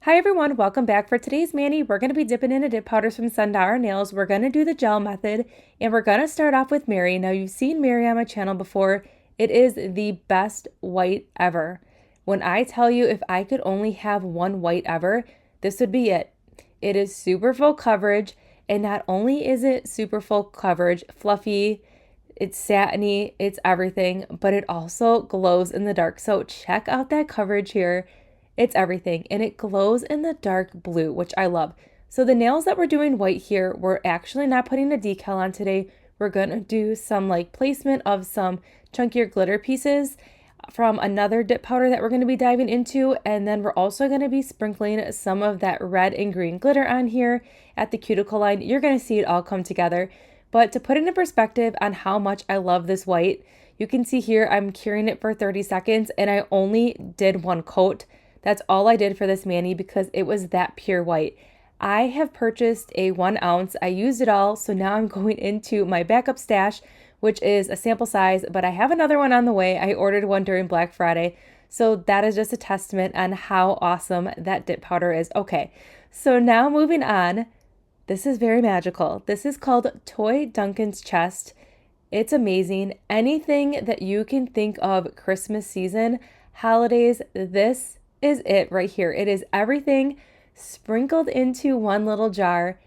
Hi everyone, welcome back. For today's mani, we're going to be dipping into dip powders from Sundara Nails. We're going to do the gel method, and we're going to start off with Mary. Now, you've seen Mary on my channel before. It is the best white ever. When I tell you if I could only have one white ever, this would be it. It is super full coverage, and not only is it super full coverage, fluffy, it's satiny, it's everything, but it also glows in the dark. So check out that coverage here. It's everything, and it glows in the dark blue, which I love. So the nails that we're doing white here, we're actually not putting a decal on today. We're going to do some placement of some chunkier glitter pieces from another dip powder that we're going to be diving into, and then we're also going to be sprinkling some of that red and green glitter on here at the cuticle line. You're going to see it all come together. But to put it in perspective on how much I love this white, you can see here I'm curing it for 30 seconds, and I only did one coat. That's all I did for this mani because it was that pure white. I have purchased a 1 ounce. I used it all, so now I'm going into my backup stash, which is a sample size, but I have another one on the way. I ordered one during Black Friday, so that is just a testament on how awesome that dip powder is. Okay, so now moving on. This is very magical. This is called Toy Duncan's Chest. It's amazing. Anything that you can think of Christmas season, holidays, this is it right here. It is everything sprinkled into one little jar.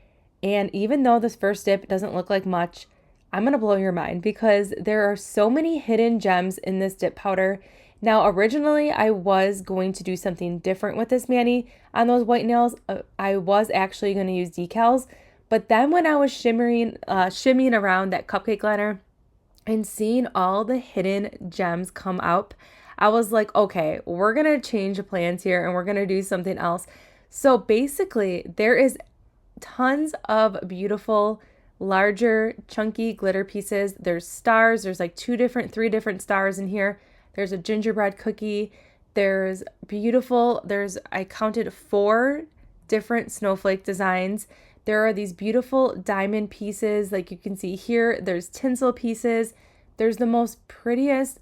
And even though this first dip doesn't look like much, I'm going to blow your mind because there are so many hidden gems in this dip powder. Now, originally, I was going to do something different with this mani on those white nails. I was actually going to use decals, but then when I was shimmying around that cupcake liner and seeing all the hidden gems come up, I was like, okay, we're going to change the plans here and we're going to do something else. So basically, there is tons of beautiful, larger, chunky glitter pieces. There's stars. There's like three different stars in here. There's a gingerbread cookie. There's I counted 4 different snowflake designs. There are these beautiful diamond pieces like you can see here. There's tinsel pieces. There's the most prettiest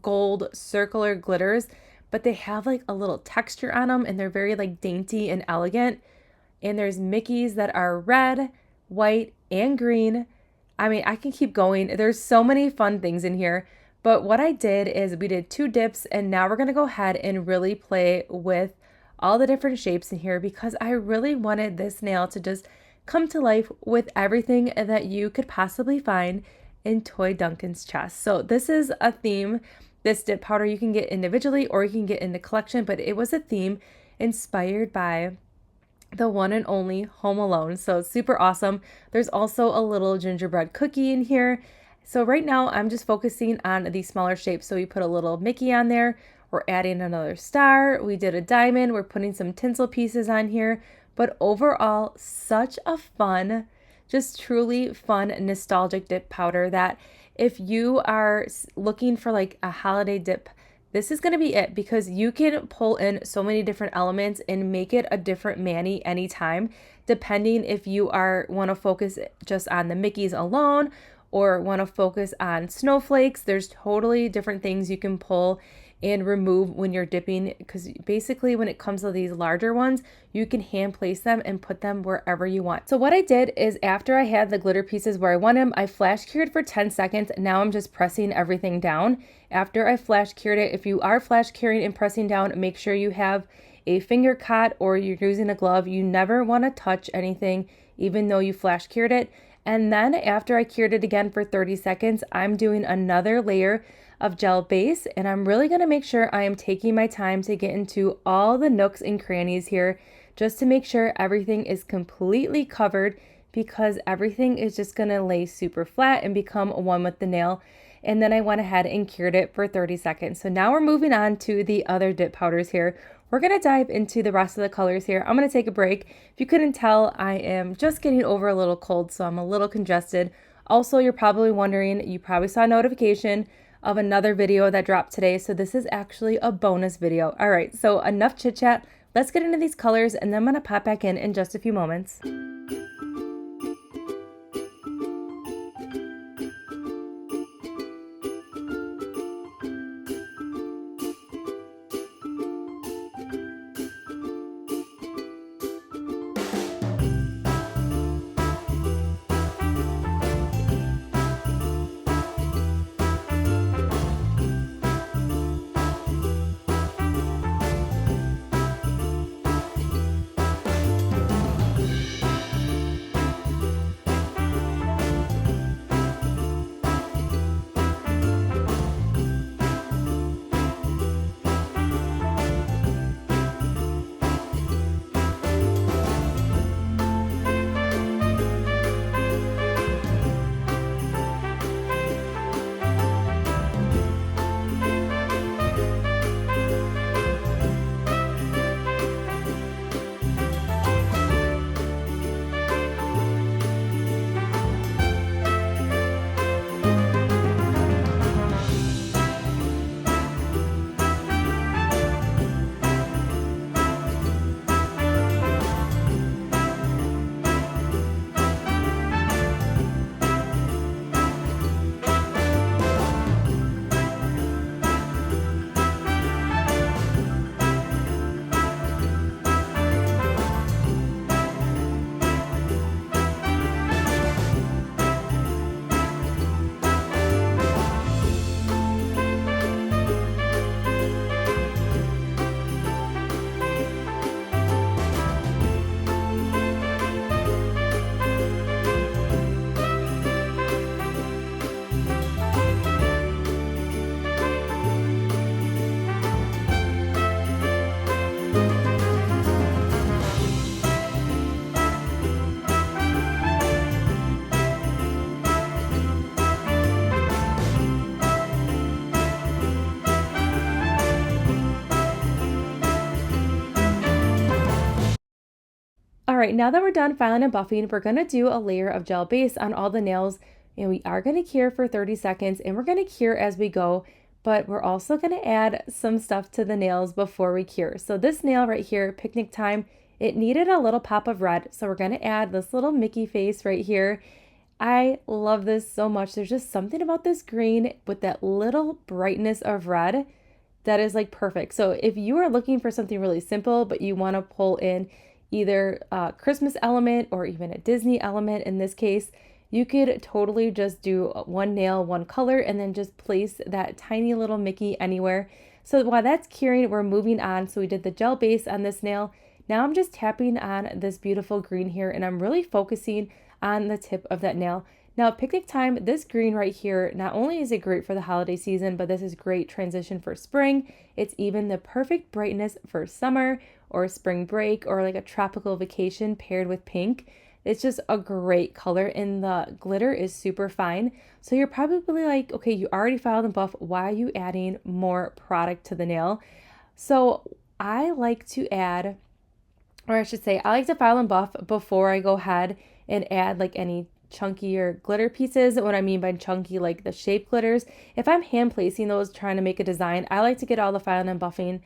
gold circular glitters, but they have like a little texture on them and they're very dainty and elegant. And there's Mickeys that are red, white, and green. I mean, I can keep going. There's so many fun things in here. But what I did is we did 2 dips, and now we're going to go ahead and really play with all the different shapes in here because I really wanted this nail to just come to life with everything that you could possibly find in Toy Duncan's Chest. So this is a theme. This dip powder you can get individually or you can get in the collection, but it was a theme inspired by the one and only Home Alone. So it's super awesome. There's also a little gingerbread cookie in here. So right now I'm just focusing on these smaller shapes. So we put a little Mickey on there. We're adding another star. We did a diamond. We're putting some tinsel pieces on here. But overall, such a fun, just truly fun, nostalgic dip powder that if you are looking for a holiday dip, this is going to be it because you can pull in so many different elements and make it a different mani anytime, depending if you want to focus just on the Mickeys alone or want to focus on snowflakes. There's totally different things you can pull and remove when you're dipping because basically when it comes to these larger ones, you can hand place them and put them wherever you want. So what I did is after I had the glitter pieces where I want them, I flash cured for 10 seconds. Now I'm just pressing everything down. After I flash cured it, if you are flash curing and pressing down, make sure you have a finger cot or you're using a glove. You never want to touch anything even though you flash cured it. And then after I cured it again for 30 seconds, I'm doing another layer of gel base, and I'm really going to make sure I am taking my time to get into all the nooks and crannies here just to make sure everything is completely covered because everything is just going to lay super flat and become one with the nail. And then I went ahead and cured it for 30 seconds. So now we're moving on to the other dip powders here. We're going to dive into the rest of the colors here. I'm going to take a break. If you couldn't tell, I am just getting over a little cold, so I'm a little congested. Also, you're probably wondering, you probably saw a notification of another video that dropped today. So this is actually a bonus video. All right, so enough chit chat. Let's get into these colors and then I'm gonna pop back in just a few moments. right, now that we're done filing and buffing, we're going to do a layer of gel base on all the nails, and we are going to cure for 30 seconds, and we're going to cure as we go, but we're also going to add some stuff to the nails before we cure. So this nail right here, Picnic Time, it needed a little pop of red, so we're going to add this little Mickey face right here. I love this so much. There's just something about this green with that little brightness of red that is like perfect. So if you are looking for something really simple, but you want to pull in either a Christmas element or even a Disney element in this case, you could totally just do one nail, one color, and then just place that tiny little Mickey anywhere. So while that's curing, we're moving on. So we did the gel base on this nail. Now I'm just tapping on this beautiful green here, and I'm really focusing on the tip of that nail. Now, Picnic Time, this green right here, not only is it great for the holiday season, but this is great transition for spring. It's even the perfect brightness for summer or spring break or like a tropical vacation paired with pink. It's just a great color, and the glitter is super fine. So you're probably like, okay, you already filed and buff. Why are you adding more product to the nail? So I like to add, or I should say, I like to file and buff before I go ahead and add like any chunkier glitter pieces. What I mean by chunky, like the shape glitters. If I'm hand placing those, trying to make a design, I like to get all the filing and buffing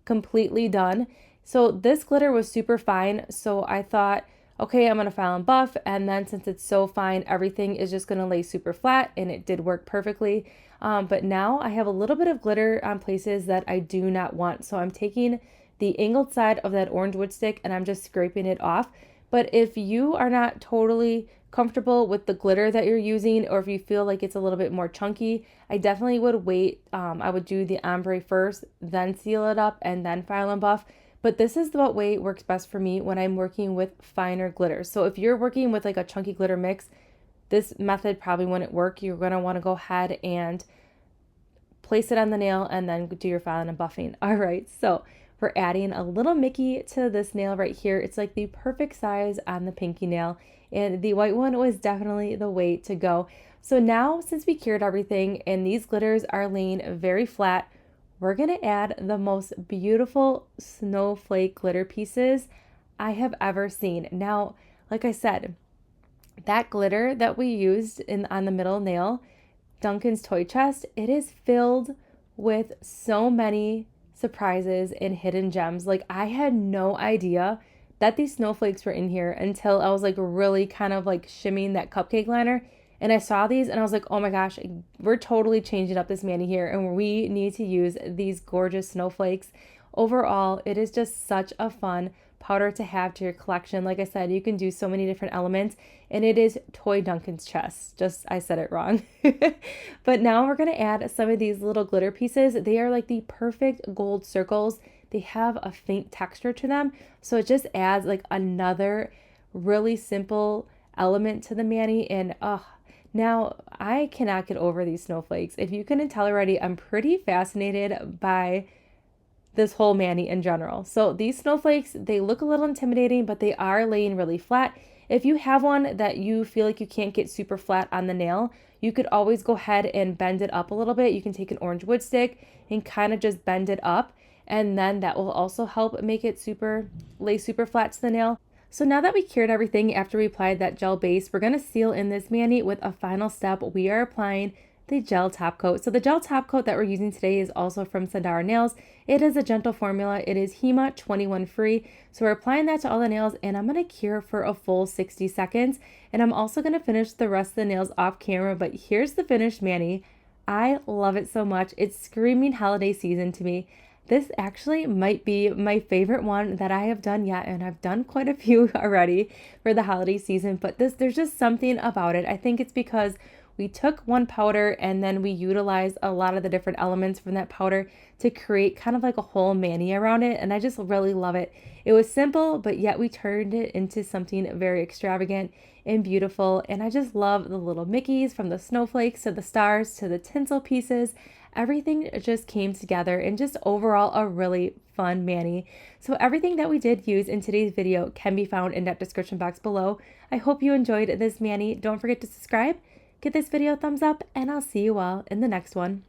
completely done. So this glitter was super fine. So I thought, okay, I'm going to file and buff. And then since it's so fine, everything is just going to lay super flat, and it did work perfectly. But now I have a little bit of glitter on places that I do not want. So I'm taking the angled side of that orange wood stick and I'm just scraping it off. But if you are not totally comfortable with the glitter that you're using, or if you feel like it's a little bit more chunky, I definitely would wait. I would do the ombre first, then seal it up, and then file and buff. But this is the way it works best for me when I'm working with finer glitter. So if you're working with like a chunky glitter mix, this method probably wouldn't work. You're going to want to go ahead and place it on the nail and then do your filing and buffing. All right, so we're adding a little Mickey to this nail right here. It's like the perfect size on the pinky nail, and the white one was definitely the way to go. So now, since we cured everything and these glitters are laying very flat, we're gonna add the most beautiful snowflake glitter pieces I have ever seen. Now, like I said, that glitter that we used on the middle nail, Duncan's toy chest, it is filled with so many surprises and hidden gems. Like, I had no idea that these snowflakes were in here until I was like really kind of like shimmying that cupcake liner, and I saw these and I was like, oh my gosh, we're totally changing up this mani here, and we need to use these gorgeous snowflakes. Overall, it is just such a fun powder to have to your collection. Like I said, you can do so many different elements, and it is toy Duncan's chest. Just, I said it wrong. But now we're going to add some of these little glitter pieces. They are like the perfect gold circles. They have a faint texture to them, so it just adds like another really simple element to the mani. And now I cannot get over these snowflakes. If you couldn't tell already, I'm pretty fascinated by this whole mani in general. So these snowflakes, they look a little intimidating, but they are laying really flat. If you have one that you feel like you can't get super flat on the nail, you could always go ahead and bend it up a little bit. You can take an orange wood stick and kind of just bend it up, and then that will also help make it lay super flat to the nail. So now that we cured everything after we applied that gel base, we're going to seal in this mani with a final step. We are applying the gel top coat. So the gel top coat that we're using today is also from Sundara Nails. It is a gentle formula. It is Hema 21 free. So we're applying that to all the nails, and I'm going to cure for a full 60 seconds. And I'm also going to finish the rest of the nails off camera, but here's the finished mani. I love it so much. It's screaming holiday season to me. This actually might be my favorite one that I have done yet, and I've done quite a few already for the holiday season, but there's just something about it. I think it's because we took one powder and then we utilized a lot of the different elements from that powder to create kind of like a whole mani around it, and I just really love it. It was simple, but yet we turned it into something very extravagant and beautiful, and I just love the little Mickeys, from the snowflakes to the stars to the tinsel pieces. Everything just came together, and just overall a really fun mani. So everything that we did use in today's video can be found in that description box below. I hope you enjoyed this mani. Don't forget to subscribe, give this video a thumbs up, and I'll see you all in the next one.